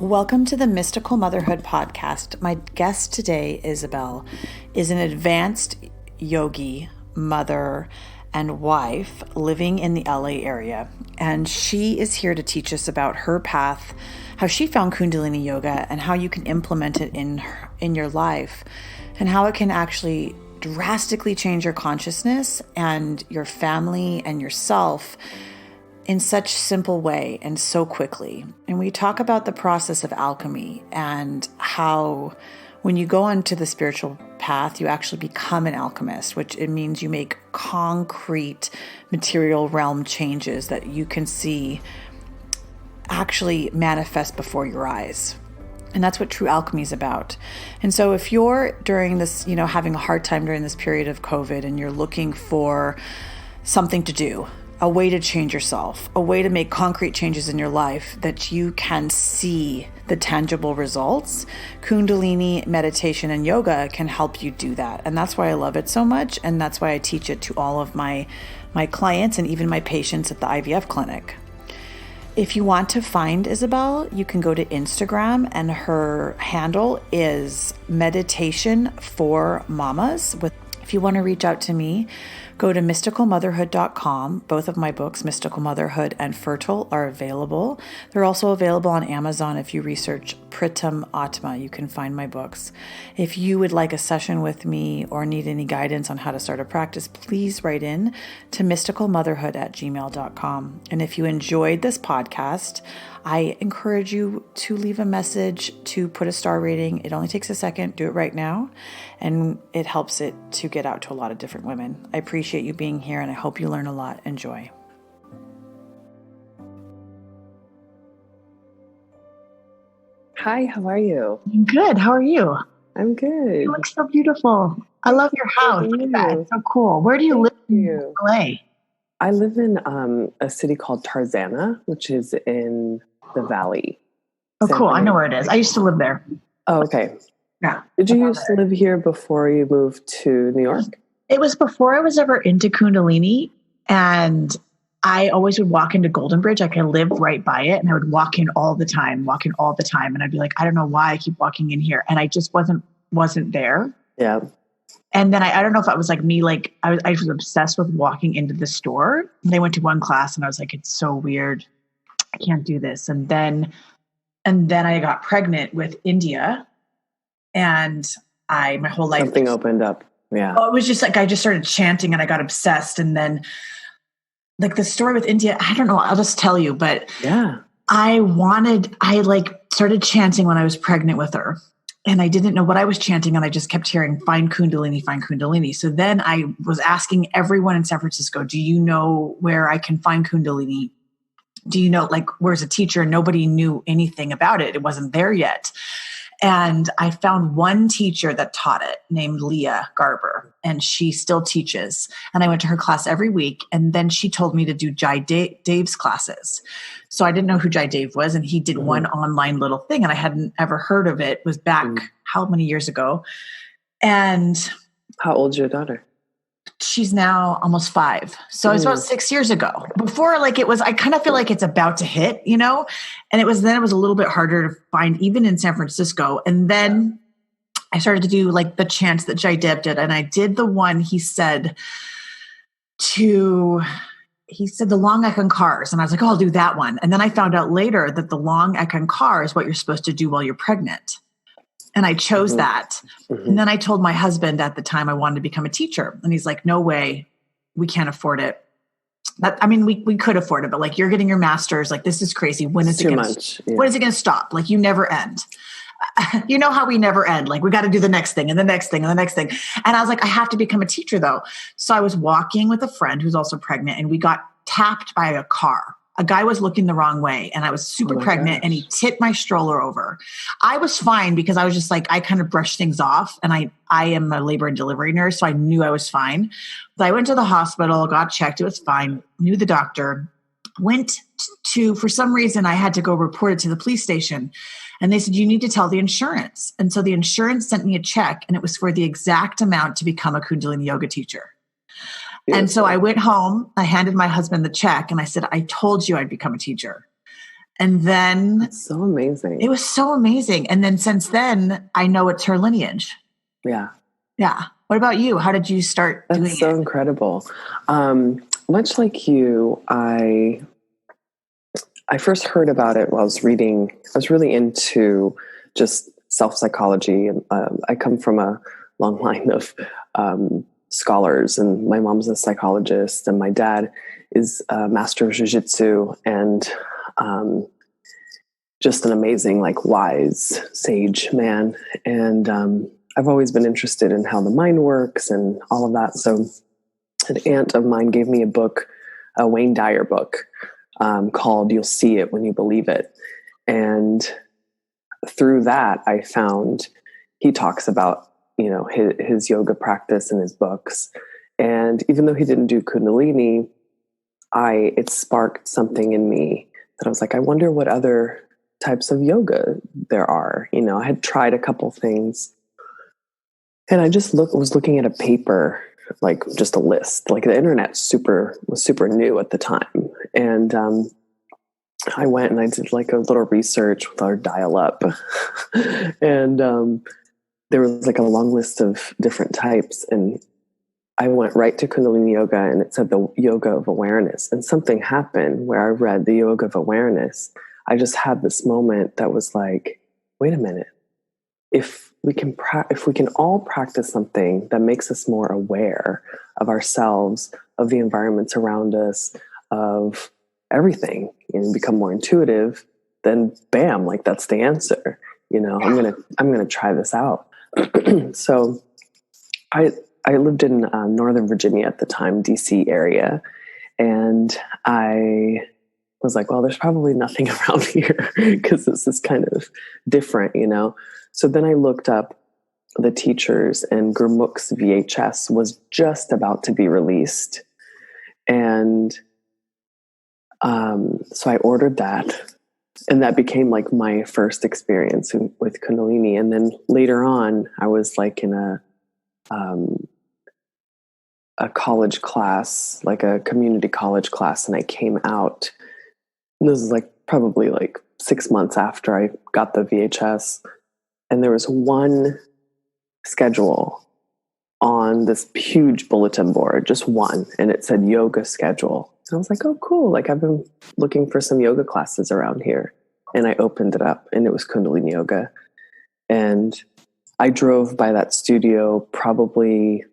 Welcome to the Mystical Motherhood podcast. My guest today, Isabel, is an advanced yogi, mother, and wife living in the LA area. And she is here to teach us about her path, how she found Kundalini Yoga, and how you can implement it in your life, and how it can actually drastically change your consciousness and your family and yourself in such simple way and so quickly. And we talk about the process of alchemy and how when you go onto the spiritual path, you actually become an alchemist, which it means you make concrete material realm changes that you can see actually manifest before your eyes. And that's what true alchemy is about. And so if you're during this, having a hard time during this period of COVID and you're looking for something to do, a way to change yourself, a way to make concrete changes in your life that you can see the tangible results, Kundalini meditation and yoga can help you do that. And that's why I love it so much. And that's why I teach it to all of my clients and even my patients at the IVF clinic. If you want to find Isabel, you can go to Instagram, and her handle is Meditation for Mamas. If you want to reach out to me, go to mysticalmotherhood.com. Both of my books, Mystical Motherhood and Fertile, are available. They're also available on Amazon. If you research Pritam Atma, you can find my books. If you would like a session with me or need any guidance on how to start a practice, please write in to mysticalmotherhood@gmail.com. And if you enjoyed this podcast, I encourage you to leave a message, to put a star rating. It only takes a second. Do it right now. And it helps it to get out to a lot of different women. I appreciate you being here, and I hope you learn a lot. Enjoy. Hi, how are you? I'm good. How are you? I'm good. You look so beautiful. I love your house. Look at that. It's so cool. Where do you live in LA? I live in a city called Tarzana, which is in the Valley. Oh, cool. I know where it is. I used to live there. Oh, okay. Yeah. Did you used to live here before you moved to New York? It was before I was ever into Kundalini, and I always would walk into Golden Bridge. Like, I lived right by it, and I would walk in all the time. And I'd be like, I don't know why I keep walking in here. And I just wasn't there. Yeah. And then I don't know if it was like me, like I was obsessed with walking into the store. And I went to one class and I was like, it's so weird. I can't do this. And then I got pregnant with India, and my whole life. Something opened up. Yeah. Oh, it was just like, I just started chanting and I got obsessed. And then like the story with India, I don't know, I'll just tell you, but yeah, I started chanting when I was pregnant with her. And I didn't know what I was chanting, and I just kept hearing, find Kundalini, find Kundalini. So then I was asking everyone in San Francisco, do you know where I can find Kundalini? Do you know, like, where's a teacher? And nobody knew anything about it. It wasn't there yet. And I found one teacher that taught it named Leah Garber, and she still teaches. And I went to her class every week. And then she told me to do Jai Dave's classes. So I didn't know who Jai Dave was. And he did one online little thing, and I hadn't ever heard of it. It was back how many years ago? And how old's your daughter? She's now almost 5. So it's about 6 years ago. Before, like, it was, I kind of feel like it's about to hit, and it was a little bit harder to find even in San Francisco. And then I started to do like the chants that Jai Dev did. And I did the one he said the long Ekankars. And I was like, oh, I'll do that one. And then I found out later that the long Ekankar is what you're supposed to do while you're pregnant. And I chose that. And then I told my husband at the time I wanted to become a teacher. And he's like, no way, we can't afford it. We could afford it, but like, you're getting your master's. Like, this is crazy. When is it going to stop? Like, you never end. You know how we never end. Like, we got to do the next thing and the next thing and the next thing. And I was like, I have to become a teacher though. So I was walking with a friend who's also pregnant, and we got tapped by a car. A guy was looking the wrong way, and I was super pregnant, and he tipped my stroller over. I was fine because I was just like, I kind of brushed things off, and I am a labor and delivery nurse, so I knew I was fine. But I went to the hospital, got checked. It was fine. Knew the doctor. Went to, for some reason, I had to go report it to the police station. And they said, you need to tell the insurance. And so the insurance sent me a check, and it was for the exact amount to become a Kundalini yoga teacher. And so I went home, I handed my husband the check, and I said, I told you I'd become a teacher. And then It's so amazing. it was so amazing. And then since then, I know it's her lineage. Yeah. Yeah. What about you? How did you start doing That's so it? incredible. Much like you, I first heard about it while I was reading. I was really into just self-psychology. And I come from a long line of scholars, and my mom's a psychologist, and my dad is a master of jiu-jitsu, and just an amazing, like, wise, sage man. And I've always been interested in how the mind works and all of that. So an aunt of mine gave me a book, a Wayne Dyer book, called You'll See It When You Believe It. And through that, I found he talks about, his yoga practice in his books. And even though he didn't do Kundalini, it sparked something in me that I was like, I wonder what other types of yoga there are. I had tried a couple things, and I just was looking at a paper, like just a list. Like the internet was super new at the time. And I went and I did like a little research with our dial-up. And there was like a long list of different types. And I went right to Kundalini Yoga, and it said the yoga of awareness. And something happened where I read the yoga of awareness. I just had this moment that was like, wait a minute. If we can all practice something that makes us more aware of ourselves, of the environments around us, of everything, and become more intuitive, then bam, like that's the answer. I'm gonna try this out. So I lived in Northern Virginia at the time, DC area, and I was like, well, there's probably nothing around here because this is kind of different, So then I looked up the teachers, and Gurmukh's VHS was just about to be released. And so I ordered that, and that became like my first experience with Kundalini. And then later on, I was like in a college class, like a community college class, and I came out. And this is like probably like 6 months after I got the VHS. And there was one schedule on this huge bulletin board, just one, and it said yoga schedule. And I was like, oh, cool. Like I've been looking for some yoga classes around here. And I opened it up, and it was Kundalini Yoga. And I drove by that studio probably,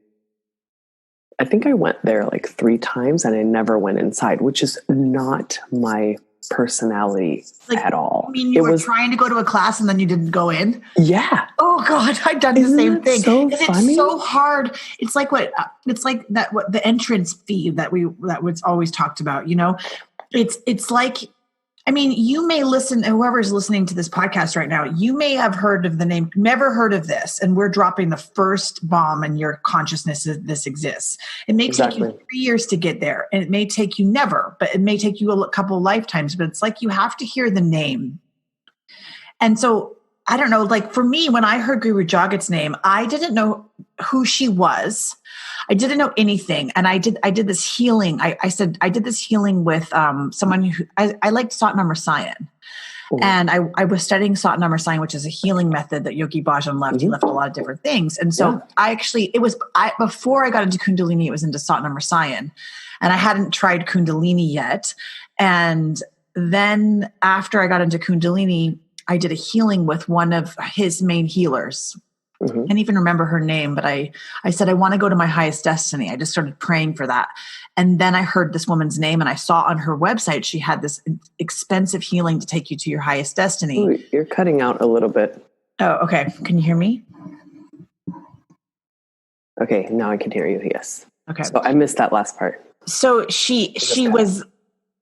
I think I went there like 3 times, and I never went inside, which is not my personality at all. I mean, you were trying to go to a class and then you didn't go in? Yeah. Oh God, I've done the same thing. So it's funny? so hard. It's like what the entrance fee that was always talked about, it's like, I mean, you may listen, whoever's listening to this podcast right now, you may have heard of the name, never heard of this. And we're dropping the first bomb in your consciousness that this exists. It may take you 3 years to get there, and it may take you never, but it may take you a couple of lifetimes, but it's like, you have to hear the name. And so I don't know, like for me, when I heard Guru Jagat's name, I didn't know who she was. I didn't know anything. And I did this healing. I said, I did this healing with someone who, I liked Satnam Rasayan. Ooh. And I was studying Satnam Rasayan, which is a healing method that Yogi Bhajan left. Mm-hmm. He left a lot of different things. And so before I got into Kundalini, it was into Satnam Rasayan. And I hadn't tried Kundalini yet. And then after I got into Kundalini, I did a healing with one of his main healers. Mm-hmm. I can't even remember her name, but I said, I want to go to my highest destiny. I just started praying for that. And then I heard this woman's name, and I saw on her website, she had this expensive healing to take you to your highest destiny. Ooh, you're cutting out a little bit. Oh, okay. Can you hear me? Okay. Now I can hear you. Yes. Okay. So I missed that last part. So she was,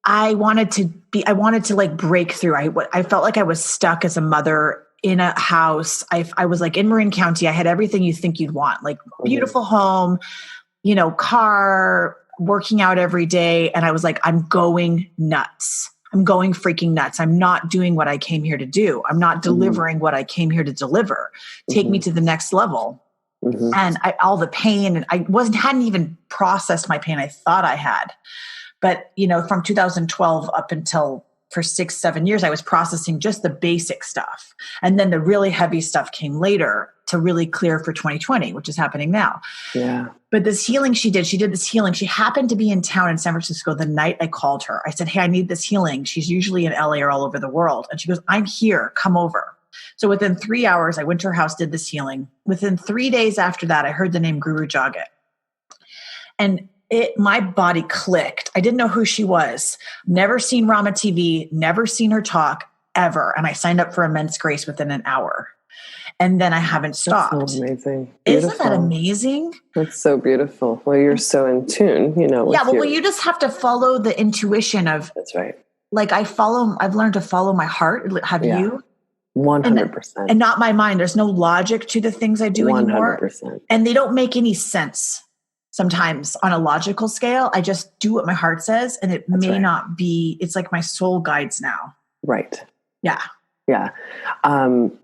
I wanted to like break through. I felt like I was stuck as a mother in a house. I was like in Marin County. I had everything you think you'd want, like beautiful home, car, working out every day. And I was like, I'm going nuts. I'm going freaking nuts. I'm not doing what I came here to do. I'm not delivering what I came here to deliver. Take me to the next level. Mm-hmm. And all the pain, and I hadn't even processed my pain. I thought I had, but from 2012 up until for 6-7 years, I was processing just the basic stuff. And then the really heavy stuff came later to really clear for 2020, which is happening now. Yeah. But this healing she did this healing. She happened to be in town in San Francisco the night I called her. I said, hey, I need this healing. She's usually in LA or all over the world. And she goes, I'm here, come over. So within 3 hours, I went to her house, did this healing. Within 3 days after that, I heard the name Guru Jagat. And my body clicked. I didn't know who she was. Never seen Rama TV, never seen her talk ever. And I signed up for Immense Grace within an hour. And then I haven't stopped. That's so amazing. Beautiful. Isn't that amazing? That's so beautiful. Well, you're so in tune, Well, you just have to follow the intuition of. That's right. Like I've learned to follow my heart. Have you? 100%. And not my mind. There's no logic to the things I do anymore. 100%. And they don't make any sense sometimes on a logical scale. I just do what my heart says, and it may not be, it's like my soul guides now. Right. Yeah. Yeah. And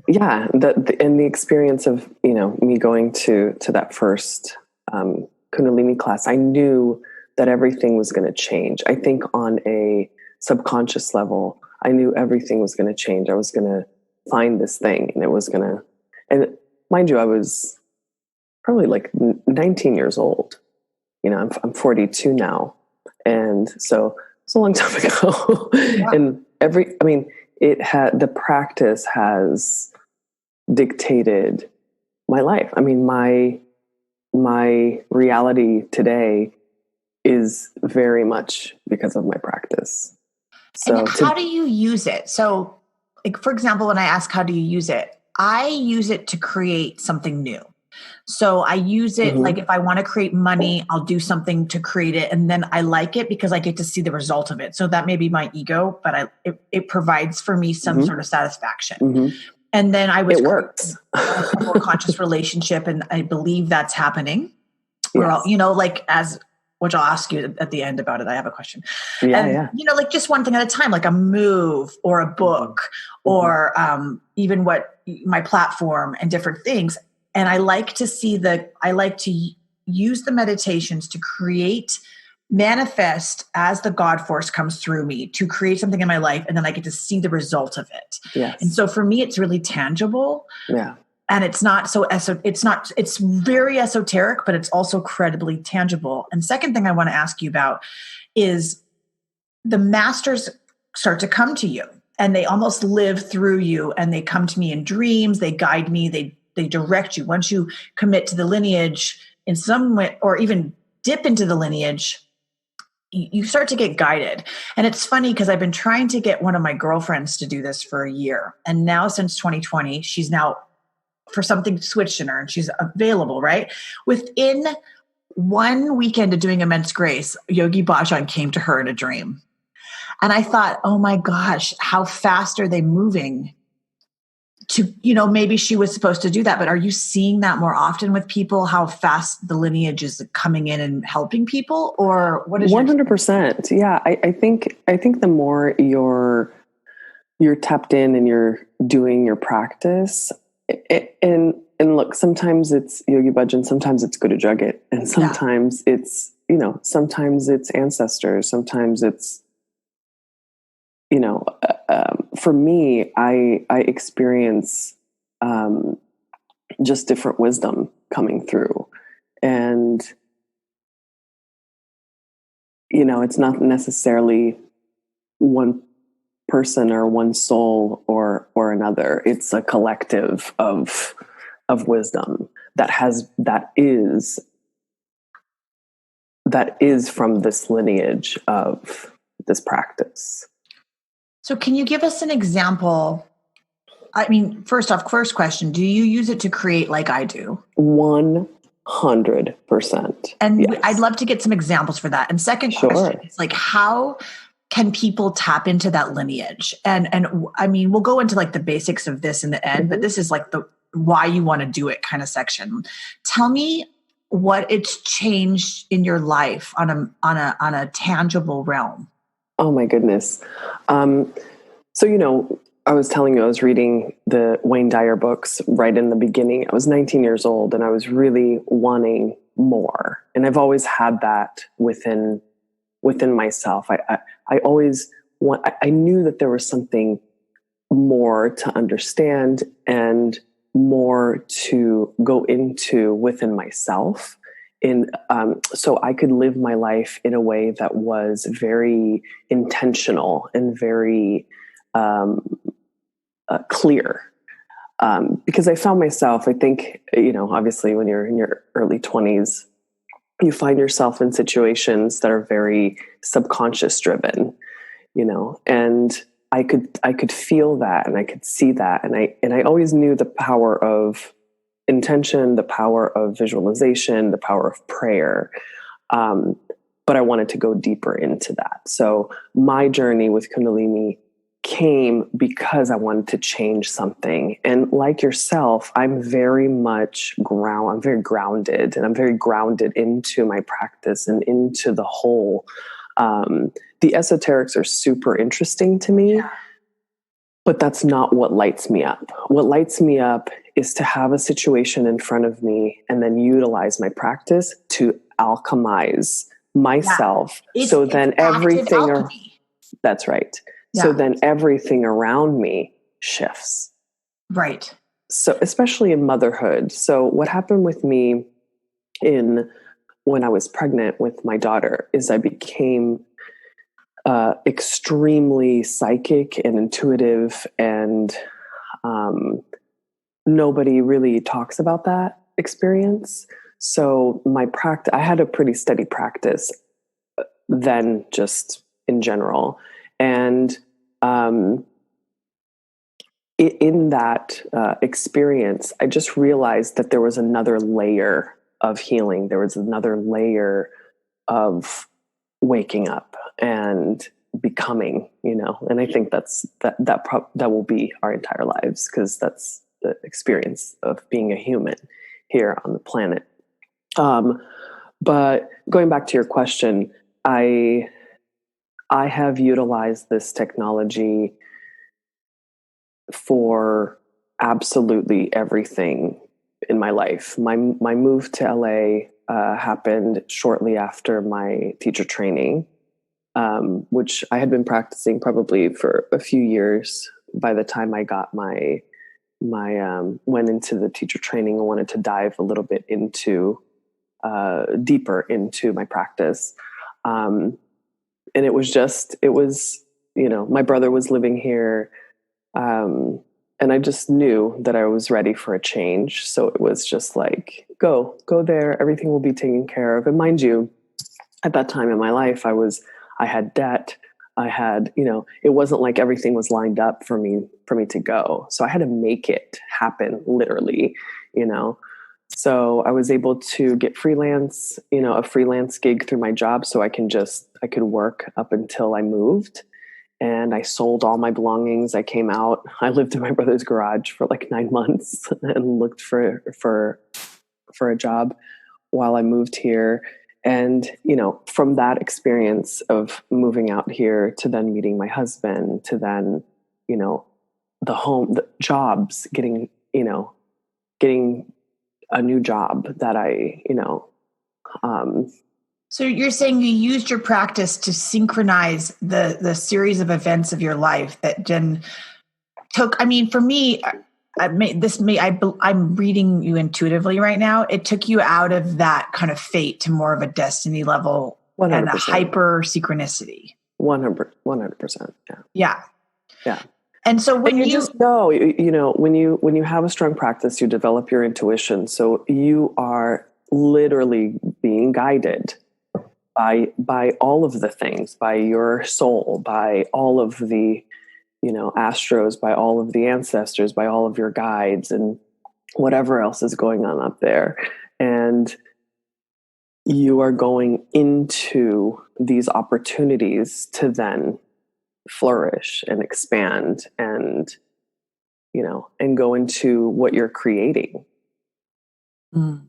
the experience of, me going to that first Kundalini class, I knew that everything was going to change. I think on a subconscious level, I knew everything was going to change. I was going to find this thing, and it was going to, and mind you, I was probably like 19 years old. I'm 42 now. And so it's a long time ago. Yeah. And the practice has dictated my life. I mean, my reality today is very much because of my practice. So how do you use it? So, like, for example, when I ask, how do you use it? I use it to create something new. So I use it like if I want to create money, I'll do something to create it. And then I like it because I get to see the result of it. So that may be my ego, but it provides for me some sort of satisfaction. And then it works. A more conscious relationship. And I believe that's happening. Yes. Which I'll ask you at the end about it. I have a question. Yeah. Like just one thing at a time, like a move or a book or even what my platform and different things. And I like to use the meditations to manifest as the God force comes through me to create something in my life. And then I get to see the result of it. Yes. And so for me, it's really tangible. Yeah. And it's not it's very esoteric, but it's also credibly tangible. And second thing I want to ask you about is the masters start to come to you and they almost live through you, and they come to me in dreams. They guide me. They direct you. Once you commit to the lineage in some way, or even dip into the lineage, you start to get guided. And it's funny because I've been trying to get one of my girlfriends to do this for a year. And now since 2020, she's now for something switched in her and she's available, right? Within one weekend of doing Immense Grace, Yogi Bhajan came to her in a dream. And I thought, oh my gosh, how fast are they moving? Maybe she was supposed to do that, but are you seeing that more often with people, how fast the lineage is coming in and helping people? Or what is 100%. Yeah. I think the more you're tapped in and you're doing your practice, and look, sometimes it's Yogi Bhajan, sometimes it's Guru Jagat, and sometimes it's, sometimes it's ancestors, sometimes it's, for me, I experience just different wisdom coming through. And, it's not necessarily one person or one soul or another. It's a collective of wisdom that is from this lineage of this practice. So can you give us an example? I mean, first question, do you use it to create like I do? 100%. And yes. I'd love to get some examples for that. And second question is like, how can people tap into that lineage? And I mean, we'll go into like the basics of this in the end, but this is like the why you want to do it kind of section. Tell me what it's changed in your life on a tangible realm. Oh my goodness. So, I was telling you, I was reading the Wayne Dyer books right in the beginning. I was 19 years old and I was really wanting more. And I've always had that within myself. I always I knew that there was something more to understand and more to go into within myself, so I could live my life in a way that was very intentional and very clear. Because I found myself, I think, obviously when you're in your early 20s, you find yourself in situations that are very subconscious driven, and I could feel that, and I could see that. And I always knew the power of intention, the power of visualization, the power of prayer. But I wanted to go deeper into that. So my journey with Kundalini came because I wanted to change something. And like yourself, I'm very grounded, and I'm very grounded into my practice and into the whole. The esoterics are super interesting to me, but that's not what lights me up. What lights me up is to have a situation in front of me and then utilize my practice to alchemize myself. So then everything, that's right. Yeah. So then everything around me shifts. Right. So especially in motherhood. So what happened with me when I was pregnant with my daughter is I became extremely psychic and intuitive, and nobody really talks about that experience. So my practice, I had a pretty steady practice then, just in general. And in that experience, I just realized that there was another layer of healing. There was another layer of waking up and becoming, and I think that will be our entire lives, because that's the experience of being a human here on the planet. But going back to your question, I have utilized this technology for absolutely everything in my life. My move to LA happened shortly after my teacher training, which I had been practicing probably for a few years. By the time I got went into the teacher training, I wanted to dive a little bit deeper into my practice. And it was, my brother was living here. And I just knew that I was ready for a change. So it was just like, go there. Everything will be taken care of. And mind you, at that time in my life, I had debt. I had, it wasn't like everything was lined up for me to go. So I had to make it happen, literally, So I was able to get a freelance gig through my job, so I could work up until I moved. And I sold all my belongings. I came out. I lived in my brother's garage for like 9 months and looked for a job while I moved here. And, from that experience of moving out here to then meeting my husband, to then, the jobs, getting a new job that So you're saying you used your practice to synchronize the series of events of your life that then took, for me, I'm reading you intuitively right now. It took you out of that kind of fate to more of a destiny level 100%. And a hyper synchronicity. 100%. Yeah. Yeah. Yeah. And so when you just know, when you have a strong practice, you develop your intuition. So you are literally being guided by all of the things, by your soul, by all of the, astros, by all of the ancestors, by all of your guides, and whatever else is going on up there. And you are going into these opportunities to then flourish and expand and, and go into what you're creating. Mm.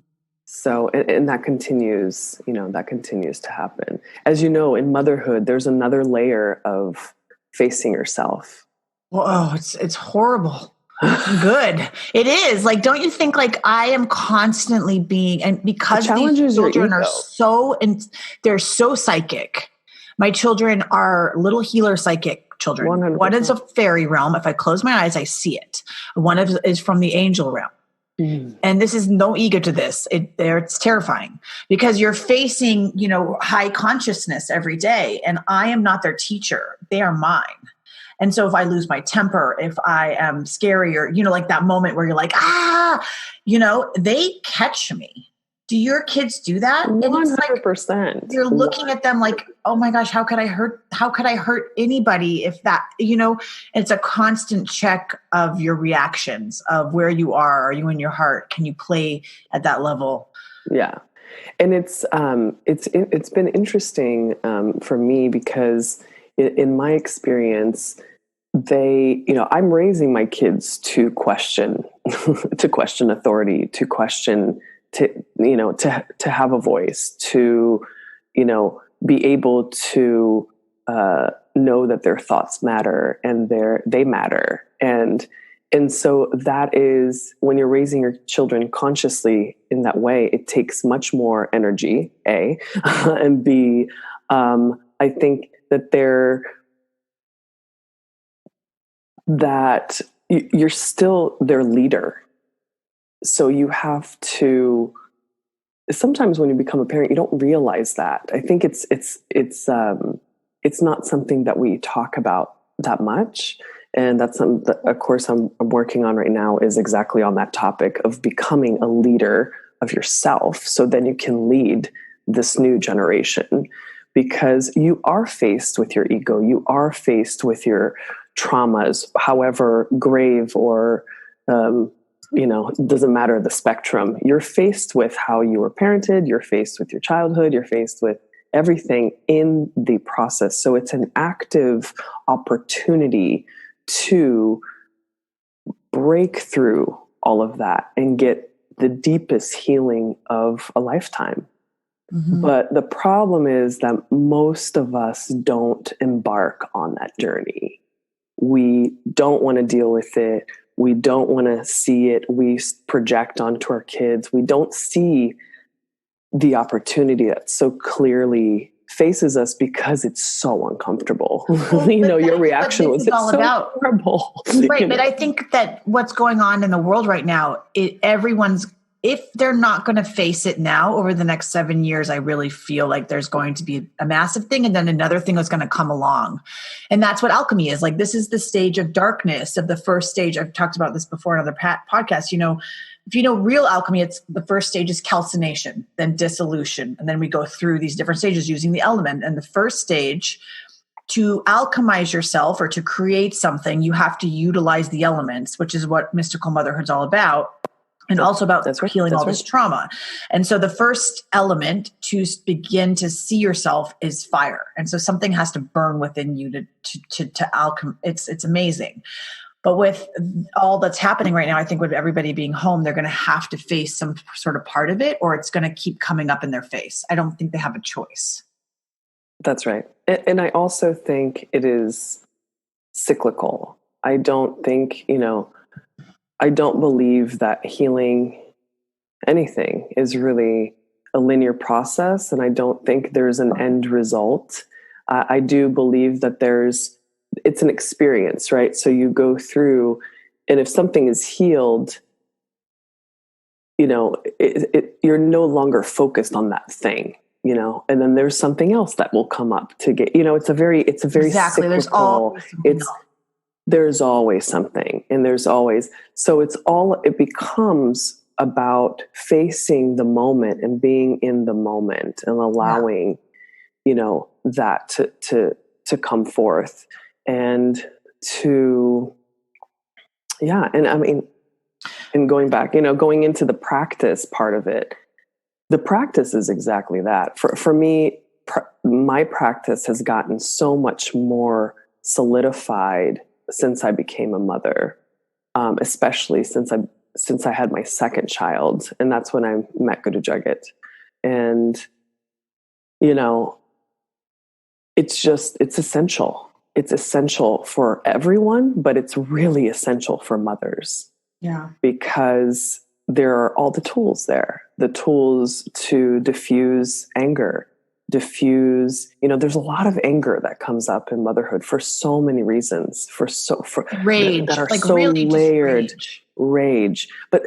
So, and that continues to happen. As you know, in motherhood, there's another layer of facing yourself. Oh, it's horrible. Good. It is. Like, don't you think, like, I am constantly being, and because these children are they're so psychic. My children are little healer psychic children. 100%. One is a fairy realm. If I close my eyes, I see it. One is from the angel realm. And this is no ego to this. It's terrifying because you're facing, high consciousness every day. And I am not their teacher. They are mine. And so if I lose my temper, if I am scary or, like that moment where you're like, they catch me. Do your kids do that? 100%. You're looking at them like, oh my gosh, how could I hurt anybody if that, it's a constant check of your reactions of where you are. Are you in your heart? Can you play at that level? Yeah. And it's been interesting for me because in my experience, I'm raising my kids to question, authority, to question, to have a voice, to, be able to know that their thoughts matter and they matter. And so that is when you're raising your children consciously in that way, it takes much more energy, A, and B, I think that you're still their leader. So you have to, sometimes when you become a parent, you don't realize that. I think it's not something that we talk about that much. And that's something that, of course, I'm working on right now is exactly on that topic of becoming a leader of yourself. So then you can lead this new generation because you are faced with your ego. You are faced with your traumas, however grave or, it doesn't matter the spectrum. You're faced with how you were parented. You're faced with your childhood. You're faced with everything in the process. So it's an active opportunity to break through all of that and get the deepest healing of a lifetime. Mm-hmm. But the problem is that most of us don't embark on that journey. We don't want to deal with it. We don't want to see it. We project onto our kids. We don't see the opportunity that so clearly faces us because it's so uncomfortable. Well, your reaction was all so about horrible. Right. But I think that what's going on in the world right now, if they're not going to face it now over the next 7 years, I really feel like there's going to be a massive thing. And then another thing is going to come along. And that's what alchemy is. Like, this is the stage of darkness of the first stage. I've talked about this before in other podcasts. If you know real alchemy, it's the first stage is calcination, then dissolution. And then we go through these different stages using the element. And the first stage, to alchemize yourself or to create something, you have to utilize the elements, which is what mystical motherhood's all about. And also about healing all this trauma. And so the first element to begin to see yourself is fire. And so something has to burn within you to alchemy. It's amazing. But with all that's happening right now, I think with everybody being home, they're going to have to face some sort of part of it, or it's going to keep coming up in their face. I don't think they have a choice. That's right. And I also think it is cyclical. I don't think, I don't believe that healing anything is really a linear process. And I don't think there's an end result. I do believe that it's an experience, right? So you go through, and if something is healed, you're no longer focused on that thing, and then there's something else that will come up to get, it's a very exactly. cyclical, there's always something, and so it becomes about facing the moment and being in the moment and allowing, that to come forth and and going back, going into the practice part of it, the practice is exactly that. For me, my practice has gotten so much more solidified since I became a mother, especially since I had my second child, and that's when I met Guru Jagat. And it's essential. It's essential for everyone, but it's really essential for mothers. Yeah, because there are all the tools there, the tools to diffuse anger, diffuse. There's a lot of anger that comes up in motherhood for so many reasons, for rage, that are like so really layered. Rage, but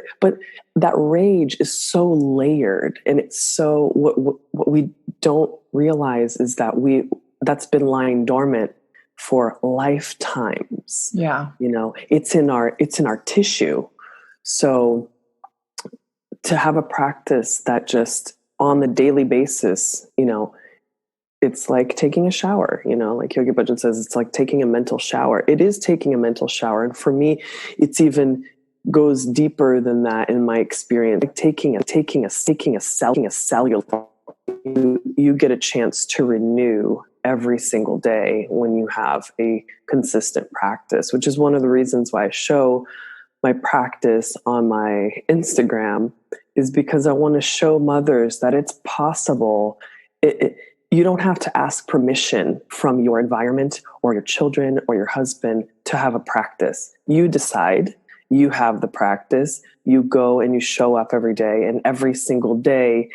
that rage is so layered, and it's so what we don't realize is that that's been lying dormant for lifetimes. Yeah. It's in our tissue. So to have a practice that just on the daily basis, it's like taking a shower, like Yogi Bhajan says, it's like taking a mental shower. It is taking a mental shower. And for me, it's even goes deeper than that in my experience. Like taking a cellular, you get a chance to renew every single day when you have a consistent practice, which is one of the reasons why I show my practice on my Instagram, is because I want to show mothers that it's possible. You don't have to ask permission from your environment or your children or your husband to have a practice. You decide, you have the practice, you go and you show up every day, and every single day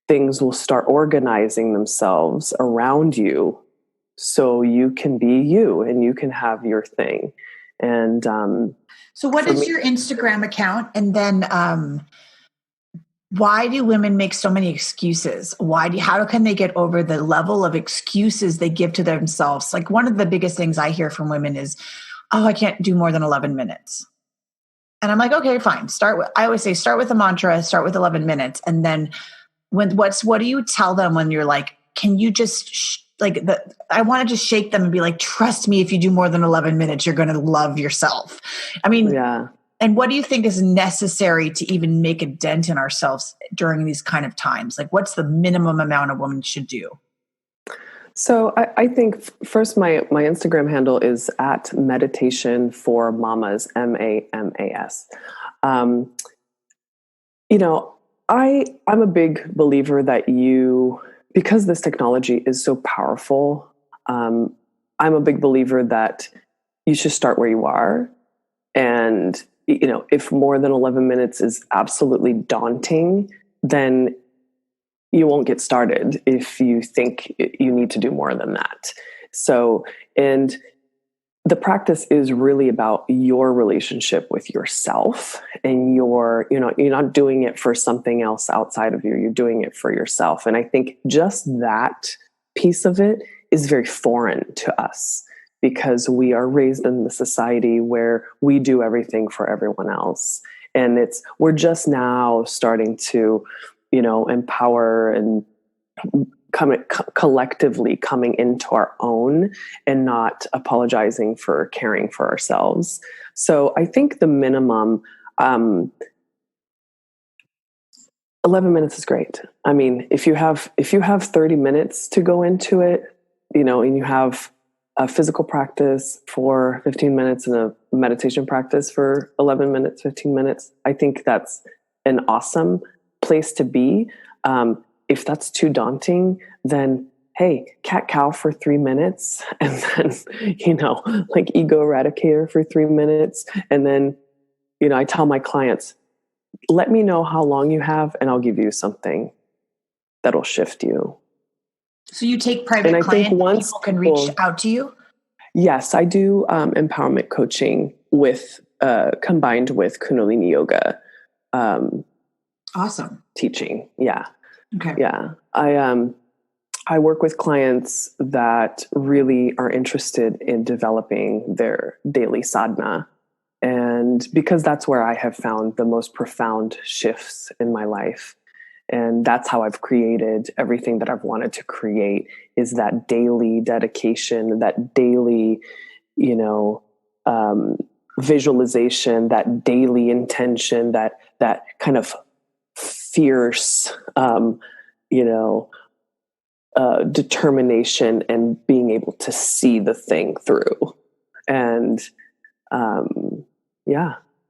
things will start organizing themselves around you so you can be you and you can have your thing. And so what is your Instagram account? And then why do women make so many excuses? How can they get over the level of excuses they give to themselves? Like, one of the biggest things I hear from women is, oh, I can't do more than 11 minutes. And I'm like, okay, fine. I always say, start with a mantra, start with 11 minutes. And then what do you tell them when you're like, can you just I want to just shake them and be like, trust me, if you do more than 11 minutes, you're going to love yourself. I mean, yeah. And what do you think is necessary to even make a dent in ourselves during these kind of times? Like, what's the minimum amount a woman should do? So I think first, my Instagram handle is at meditation for mamas, MAMAS. I'm a big believer that because this technology is so powerful, I'm a big believer that you should start where you are. And, if more than 11 minutes is absolutely daunting, then you won't get started if you think you need to do more than that. So, and the practice is really about your relationship with yourself, and you're not doing it for something else outside of you. You're doing it for yourself. And I think just that piece of it is very foreign to us, because we are raised in the society where we do everything for everyone else. And we're just now starting to, empower and collectively coming into our own and not apologizing for caring for ourselves. So I think the minimum, 11 minutes is great. I mean, if you have 30 minutes to go into it, and you have a physical practice for 15 minutes and a meditation practice for 11 minutes, 15 minutes, I think that's an awesome place to be. If that's too daunting, then hey, cat cow for 3 minutes, and then, like ego eradicator for 3 minutes. And then, I tell my clients, let me know how long you have and I'll give you something that'll shift you. So you take private clients, people can reach out to you? Yes, I do empowerment coaching combined with Kundalini Yoga. Awesome. Teaching. Yeah. Okay. Yeah. I work with clients that really are interested in developing their daily sadhana. And because that's where I have found the most profound shifts in my life. And that's how I've created everything that I've wanted to create, is that daily dedication, that daily, visualization, that daily intention, that kind of fierce, determination, and being able to see the thing through. And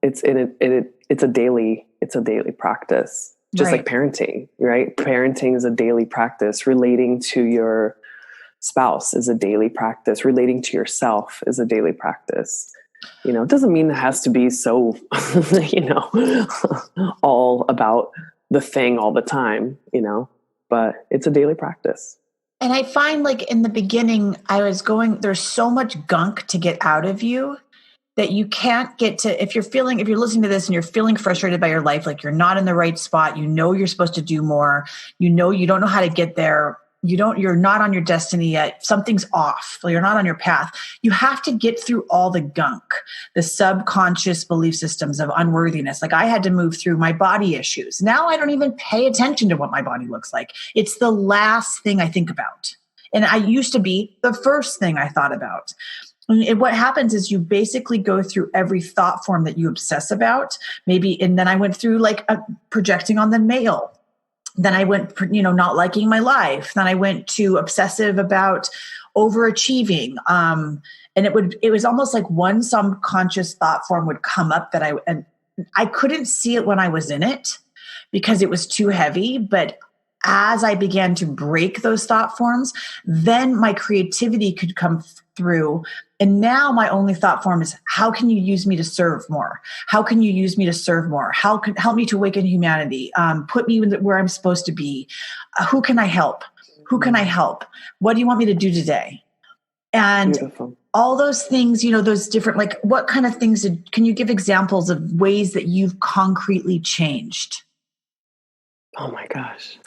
it's a daily practice. Just right. Like parenting, right? Parenting is a daily practice. Relating to your spouse is a daily practice. Relating to yourself is a daily practice. It doesn't mean it has to be so, all about the thing all the time, but it's a daily practice. And I find like in the beginning, there's so much gunk to get out of you that you can't get to, if you're listening to this and you're feeling frustrated by your life, like you're not in the right spot, you're supposed to do more, you don't know how to get there. You're not on your destiny yet. Something's off. You're not on your path. You have to get through all the gunk, the subconscious belief systems of unworthiness. Like I had to move through my body issues. Now I don't even pay attention to what my body looks like. It's the last thing I think about. And I used to be the first thing I thought about. And what happens is you basically go through every thought form that you obsess about, maybe. And then I went through like projecting on the male. Then I went, not liking my life. Then I went to obsessive about overachieving. And it was almost like one subconscious thought form would come up that I couldn't see it when I was in it because it was too heavy. But as I began to break those thought forms, then my creativity could come through. And now my only thought form is, how can you use me to serve more? How can you use me to serve more? How can help me to awaken humanity? Put me where I'm supposed to be. Who can I help? Who can I help? What do you want me to do today? And Beautiful. All those things, those different, like what kind of things, can you give examples of ways that you've concretely changed? Oh my gosh.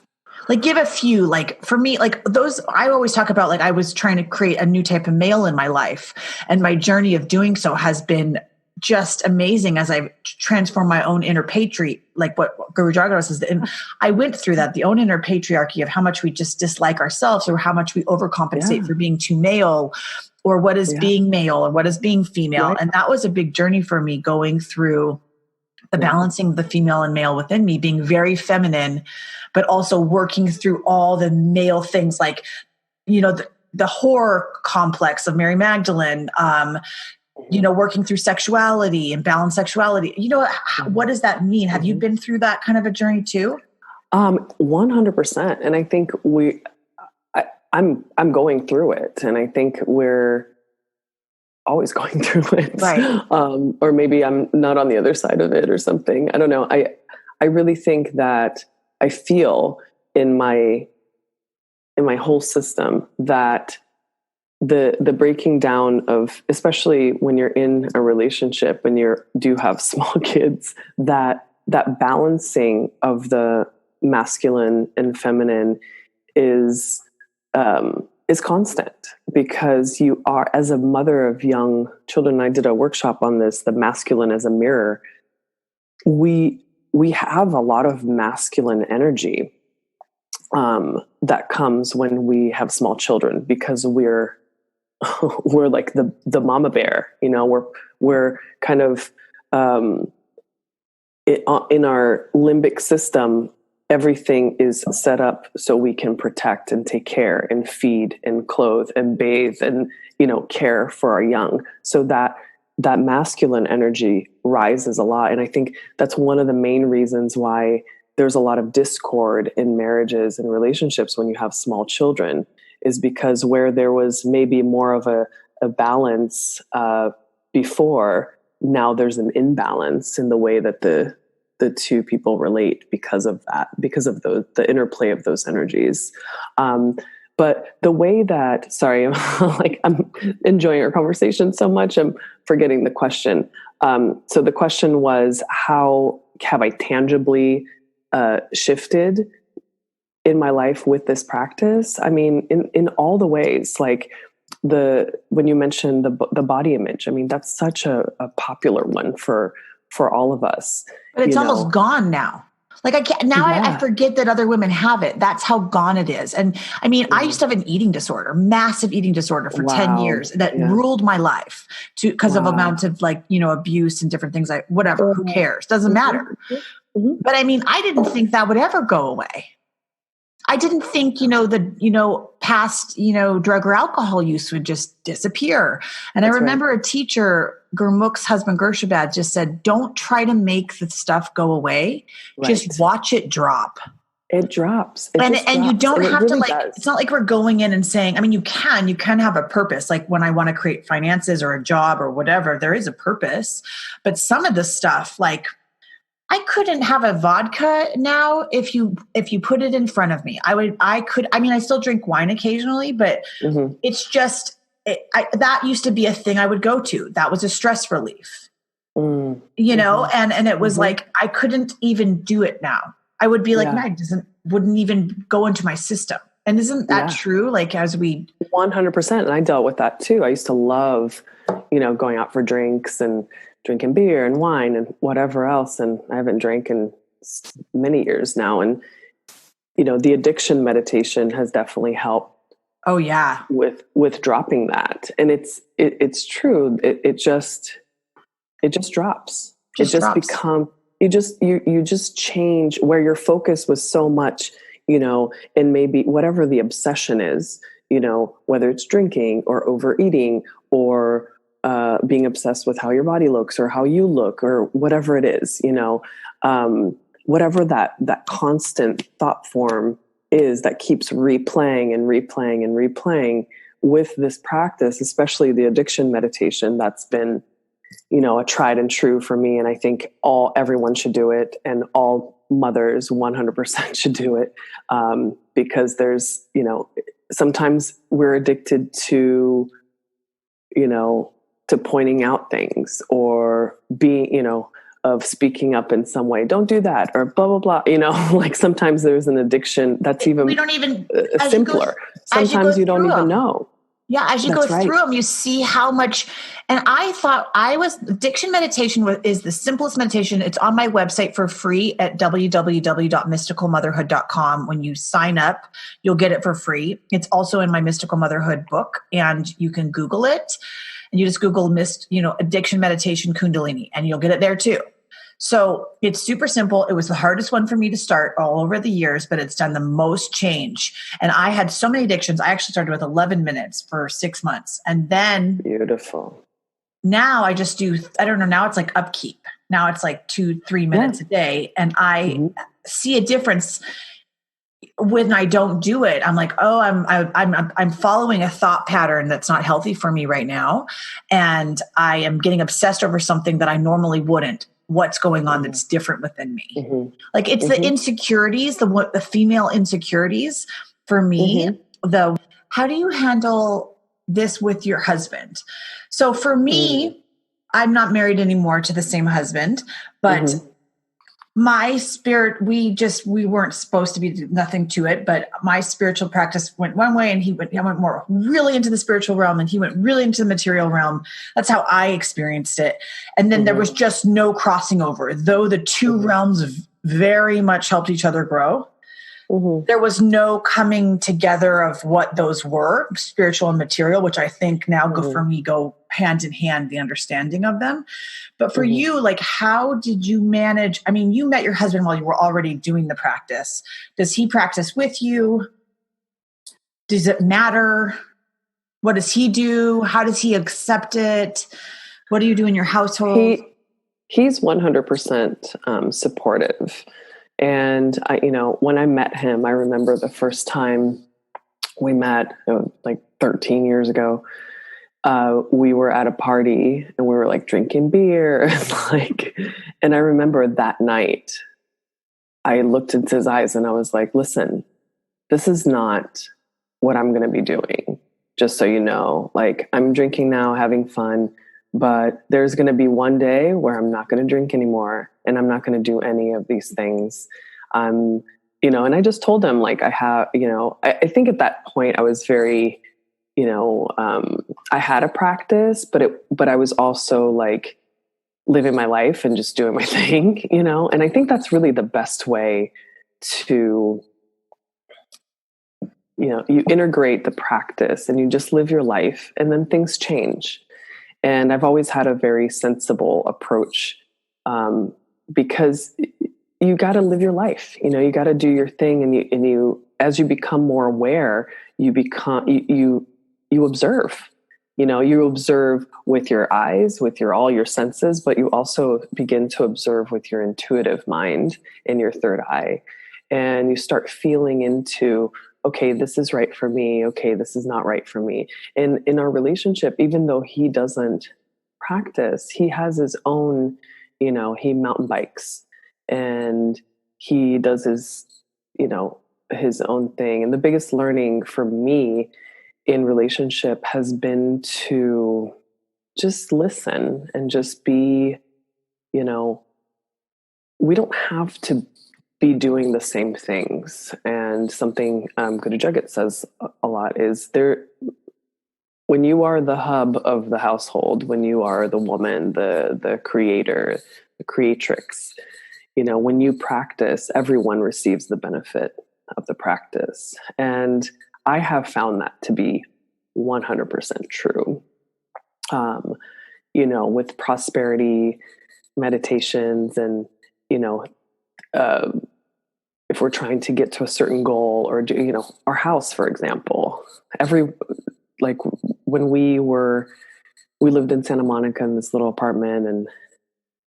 Like give a few, like for me, like those, I always talk about, like I was trying to create a new type of male in my life. And my journey of doing so has been just amazing as I've transformed my own inner patriarchy, like what Guru Jagannath says. And I went through that, the own inner patriarchy of how much we just dislike ourselves or how much we overcompensate for being too male or what is being male or what is being female. Right. And that was a big journey for me, going through the balancing the female and male within me, being very feminine, but also working through all the male things like, the horror complex of Mary Magdalene, working through sexuality and balanced sexuality. What does that mean? Have you been through that kind of a journey too? 100%. And I think I'm going through it. And I think we're always going through it. Right. Or maybe I'm not on the other side of it or something. I don't know. I really think that I feel in my whole system that the breaking down of, especially when you're in a relationship, when you do have small kids, that balancing of the masculine and feminine is constant, because you are, as a mother of young children, I did a workshop on this, the masculine as a mirror. We have a lot of masculine energy that comes when we have small children, because we're like the mama bear, we're kind of in our limbic system. Everything is set up so we can protect and take care and feed and clothe and bathe and, care for our young. So that masculine energy rises a lot. And I think that's one of the main reasons why there's a lot of discord in marriages and relationships when you have small children, is because where there was maybe more of a balance before, now there's an imbalance in the way that the two people relate because of that, because of the interplay of those energies. But the way that, sorry, I'm enjoying our conversation so much, I'm forgetting the question. So the question was, how have I tangibly shifted in my life with this practice? I mean, in all the ways, like when you mentioned the body image, I mean, that's such a popular one for all of us. But it's almost gone now. Like I forget that other women have it. That's how gone it is. And I mean, I used to have an eating disorder, massive eating disorder for 10 years that ruled my life because of amount of abuse and different things. Whatever, who cares? Doesn't matter. Mm-hmm. But I mean, I didn't think that would ever go away. I didn't think, past, drug or alcohol use would just disappear. And I remember a teacher, Gurmukh's husband, Gershabad, just said, don't try to make the stuff go away. Right. Just watch it drop. It drops. And you don't have to it's not like we're going in and saying, I mean, you can have a purpose. Like when I want to create finances or a job or whatever, there is a purpose. But some of the stuff, like, I couldn't have a vodka now if you put it in front of me. I still drink wine occasionally, but it's just, that used to be a thing I would go to. That was a stress relief, you know? And it was like, I couldn't even do it now. I would be like, Meg, wouldn't even go into my system. And isn't that true? Like 100%. And I dealt with that too. I used to love, going out for drinks and drinking beer and wine and whatever else. And I haven't drank in many years now. And, the addiction meditation has definitely helped. Oh yeah. With dropping that. And it's true. It just drops. You just change where your focus was so much, and maybe whatever the obsession is, whether it's drinking or overeating or being obsessed with how your body looks or how you look or whatever it is, whatever that constant thought form is that keeps replaying and replaying and replaying with this practice, especially the addiction meditation, that's been, a tried and true for me. And I think everyone should do it, and all mothers 100% should do it. Because there's, sometimes we're addicted to, to pointing out things or being, of speaking up in some way. Don't do that, or blah, blah, blah. Like sometimes there's an addiction that's even, we don't even simpler. Sometimes you don't even know. Yeah. As you go through them, you see how much, and I thought addiction meditation is the simplest meditation. It's on my website for free at www.mysticalmotherhood.com. When you sign up, you'll get it for free. It's also in my Mystical Motherhood book, and you can Google it, and you just Google addiction meditation Kundalini, and you'll get it there too. So it's super simple. It was the hardest one for me to start all over the years, but it's done the most change. And I had so many addictions. I actually started with 11 minutes for 6 months. And then beautiful. Now I just do, I don't know. Now it's like upkeep. Now it's like 2-3 minutes a day. And I see a difference when I don't do it. I'm like, oh, I'm following a thought pattern that's not healthy for me right now. And I am getting obsessed over something that I normally wouldn't. What's going on that's different within me. Like it's the insecurities, the female insecurities for me, how do you handle this with your husband? So for me, I'm not married anymore to the same husband, but my spirit, we weren't supposed to be nothing to it, but my spiritual practice went one way, and I went more really into the spiritual realm, and he went really into the material realm. That's how I experienced it. And then there was just no crossing over, though the two realms very much helped each other grow. There was no coming together of what those were, spiritual and material, which I think now go hand in hand, the understanding of them. But for you, like, how did you manage? I mean, you met your husband while you were already doing the practice. Does he practice with you? Does it matter? What does he do? How does he accept it? What do you do in your household? He's 100% supportive. And when I met him, I remember the first time we met, like 13 years ago, we were at a party and we were like drinking beer and I remember that night I looked into his eyes and I was like, listen, this is not what I'm going to be doing. Just so you know, like I'm drinking now, having fun, but there's going to be one day where I'm not going to drink anymore and I'm not going to do any of these things. And I just told him like I have, I think at that point I was very, I had a practice, but I was also like living my life and just doing my thing, and I think that's really the best way to, you integrate the practice and you just live your life and then things change. And I've always had a very sensible approach, because you got to live your life, you got to do your thing. And you, as you become more aware, you observe, you observe with your eyes, with all your senses, but you also begin to observe with your intuitive mind and your third eye. And you start feeling into, okay, this is right for me. Okay, this is not right for me. And in our relationship, even though he doesn't practice, he has his own, he mountain bikes and he does his, his own thing. And the biggest learning for me in relationship has been to just listen and just be, we don't have to be doing the same things. And something Guru Jagat says a lot is when you are the hub of the household, when you are the woman, the creator, the creatrix, when you practice, everyone receives the benefit of the practice. And I have found that to be 100% true. With prosperity meditations and, if we're trying to get to a certain goal or do, our house, for example, when we lived in Santa Monica in this little apartment, and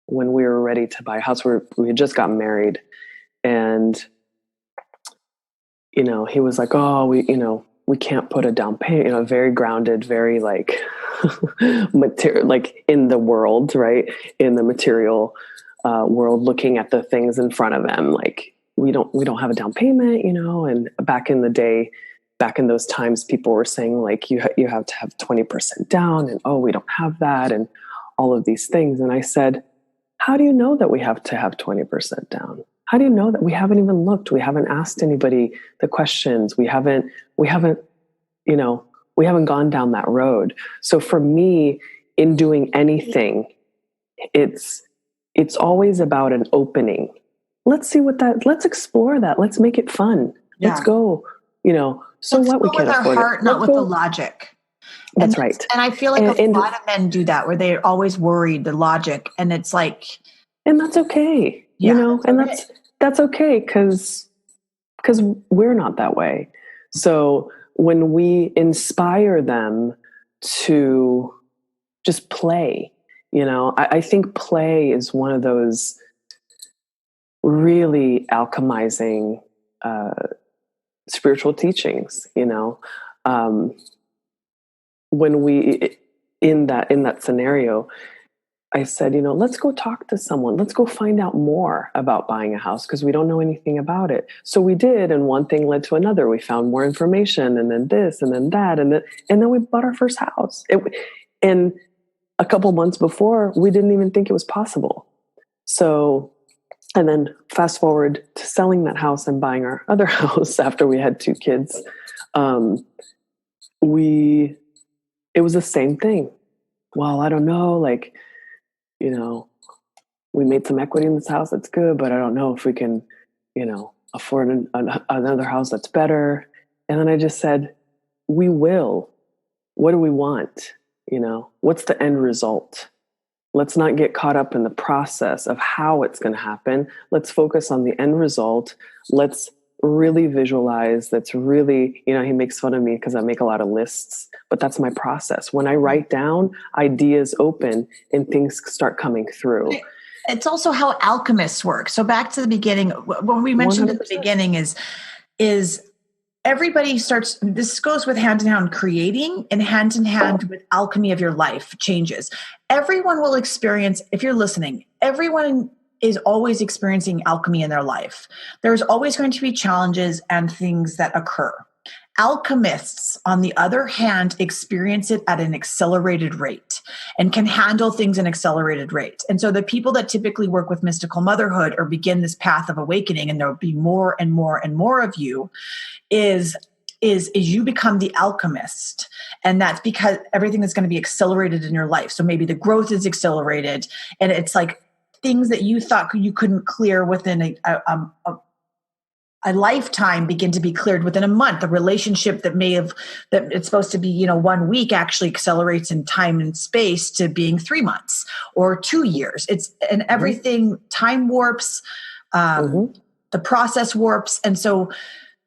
when we were ready to buy a house, we had just gotten married, and, he was like, oh, we can't put a down payment, very grounded, very material, in the world, right? In the material world, looking at the things in front of them, we don't have a down payment, and back in the day, back in those times, people were saying you have to have 20% down, and, oh, we don't have that, and all of these things. And I said, how do you know that we have to have 20% down? How do you know that? We haven't even looked. We haven't asked anybody the questions. We haven't gone down that road. So for me, in doing anything, it's always about an opening. Let's explore that. Let's make it fun. Yeah. Let's go, so let's what we can afford. With our heart, not with the logic. That's right. And I feel like a lot of men do that, where they're always worried, the logic, and it's like, and that's okay, that's okay. Cause we're not that way. So when we inspire them to just play, I think play is one of those really alchemizing, spiritual teachings, when we, in that scenario, I said, let's go talk to someone. Let's go find out more about buying a house, because we don't know anything about it. So we did, and one thing led to another. We found more information, and then this, and then that, and then we bought our first house. And a couple months before, we didn't even think it was possible. So, and then fast forward to selling that house and buying our other house after we had 2 kids. It was the same thing. Well, I don't know, we made some equity in this house. That's good, but I don't know if we can, afford another house that's better. And then I just said, we will. What do we want? What's the end result? Let's not get caught up in the process of how it's going to happen. Let's focus on the end result. Let's really visualize. That's really, he makes fun of me because I make a lot of lists, but that's my process. When I write down, ideas open and things start coming through. It's also how alchemists work. So back to the beginning, what we mentioned 100%. At the beginning is everybody starts, this goes with hand in hand creating and hand in hand with alchemy of your life changes. Everyone will experience, if you're listening, everyone is always experiencing alchemy in their life. There's always going to be challenges and things that occur. Alchemists, on the other hand, experience it at an accelerated rate and can handle things in accelerated rates. And so the people that typically work with mystical motherhood or begin this path of awakening, and there'll be more and more and more of you, is you become the alchemist. And that's because everything is going to be accelerated in your life. So maybe the growth is accelerated, and it's like things that you thought you couldn't clear within a lifetime begin to be cleared within a month. A relationship that it's supposed to be, 1 week actually accelerates in time and space to being 3 months or 2 years. And everything time warps, the process warps. And so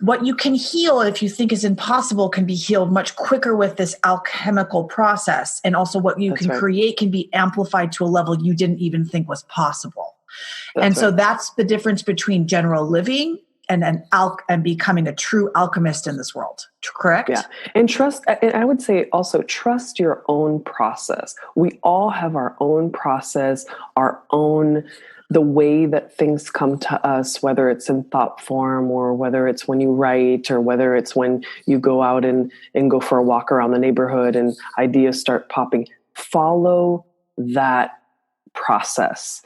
what you can heal, if you think is impossible, can be healed much quicker with this alchemical process. And also what you can create can be amplified to a level you didn't even think was possible. So that's the difference between general living and becoming a true alchemist in this world. Correct? Yeah. And trust, and I would say also trust your own process. We all have our own process, our own the way that things come to us, whether it's in thought form or whether it's when you write or whether it's when you go out and go for a walk around the neighborhood and ideas start popping, follow that process.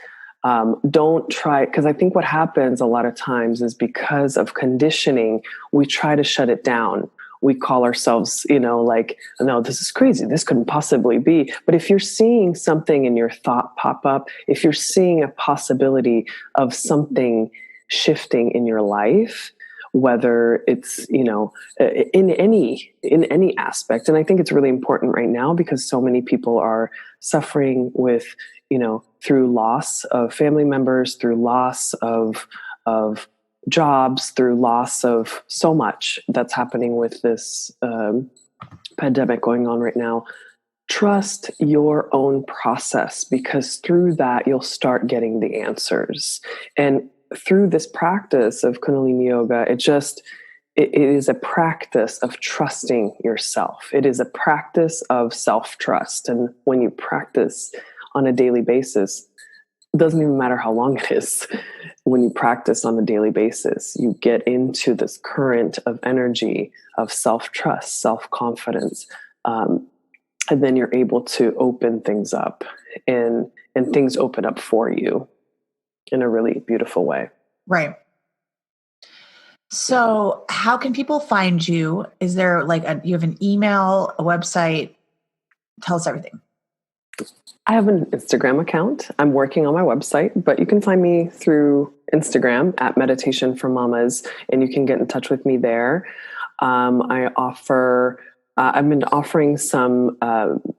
Don't try, because I think what happens a lot of times is because of conditioning, we try to shut it down. We call ourselves, like, no, this is crazy. This couldn't possibly be. But if you're seeing something in your thought pop up, if you're seeing a possibility of something shifting in your life, whether it's, in any aspect. And I think it's really important right now because so many people are suffering with, through loss of family members, through loss of jobs, through loss of so much that's happening with this pandemic going on right now. Trust your own process, because through that you'll start getting the answers. And through this practice of Kundalini Yoga, it is a practice of trusting yourself. It is a practice of self-trust. And when you practice on a daily basis, it doesn't even matter how long it is. When you practice on a daily basis, you get into this current of energy of self-trust, self-confidence. And then you're able to open things up and things open up for you in a really beautiful way. Right. So how can people find you? Is there you have an email, a website? Tell us everything. I have an Instagram account. I'm working on my website, but you can find me through Instagram at Meditation for Mamas, and you can get in touch with me there. I've been offering some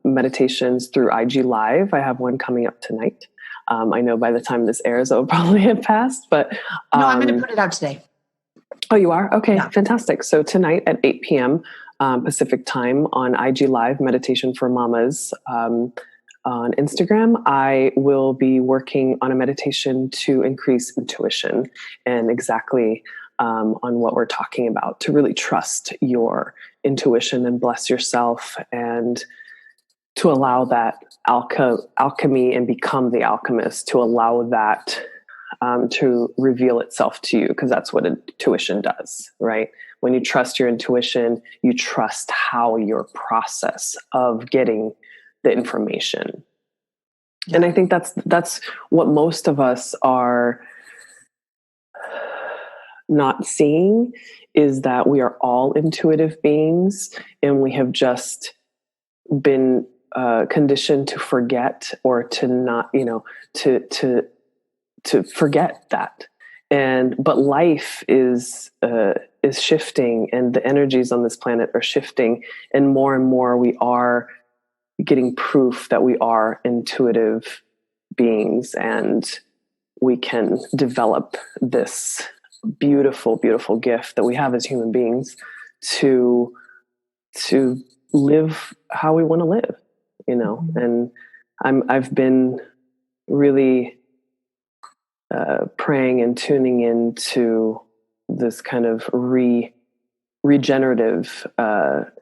meditations through IG Live. I have one coming up tonight. I know by the time this airs, it'll probably have passed, but no, I'm going to put it out today. Oh, you are? Okay, yeah. Fantastic. So tonight at 8 p.m. Pacific time on IG Live, Meditation for Mamas, on Instagram, I will be working on a meditation to increase intuition and exactly on what we're talking about, to really trust your intuition and bless yourself and to allow that alchemy and become the alchemist, to allow that to reveal itself to you, because that's what intuition does, right? When you trust your intuition, you trust how your process of getting the information. Yeah. And I think that's what most of us are not seeing, is that we are all intuitive beings, and we have just been conditioned to forget, or to not, to forget that. But life is shifting, and the energies on this planet are shifting, and more we are getting proof that we are intuitive beings, and we can develop this beautiful, beautiful gift that we have as human beings to live how we want to live, And I've been really praying and tuning into this kind of regenerative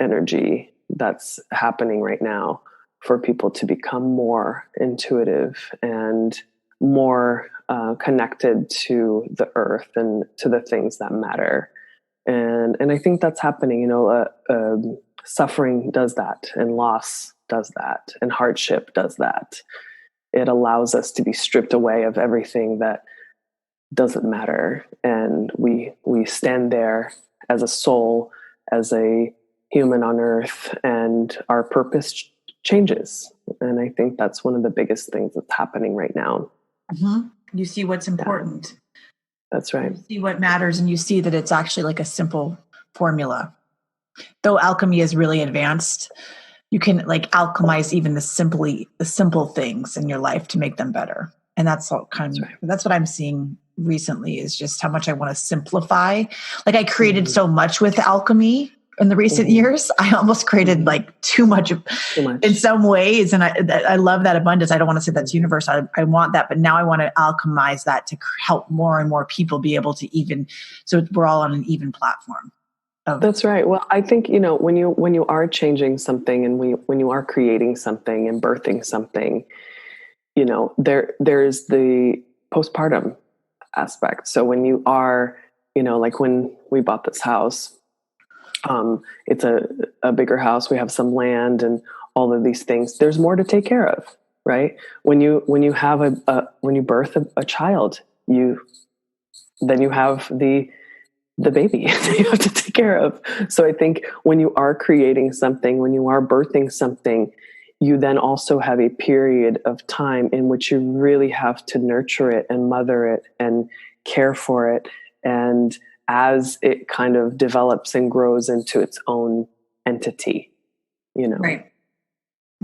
energy that's happening right now, for people to become more intuitive and more connected to the earth and to the things that matter. And I think that's happening. Suffering does that, and loss does that, and hardship does that. It allows us to be stripped away of everything that doesn't matter. And we stand there as a soul, as a human on earth, and our purpose changes. And I think that's one of the biggest things that's happening right now. Mm-hmm. You see what's important. Yeah. That's right. You see what matters, and you see that it's actually like a simple formula. Though alchemy is really advanced, you can alchemize even the simple things in your life to make them better. And that's that's what I'm seeing recently, is just how much I want to simplify. I created so much with alchemy in the recent years. I almost created too much in some ways. And I love that abundance. I don't want to say that's universe. I want that, but now I want to alchemize that to help more and more people be able to so we're all on an even platform. That's right. Well, I think, when you are changing something, and when you are creating something and birthing something, there's the postpartum aspect. So when you are, like when we bought this house, it's a bigger house. We have some land and all of these things. There's more to take care of, right? When you have when you birth a child, then you have the baby that you have to take care of. So I think when you are creating something, when you are birthing something, you then also have a period of time in which you really have to nurture it and mother it and care for it. And as it kind of develops and grows into its own entity, Right.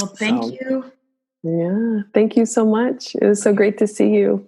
Well, thank you. Yeah. Thank you so much. It was so great to see you.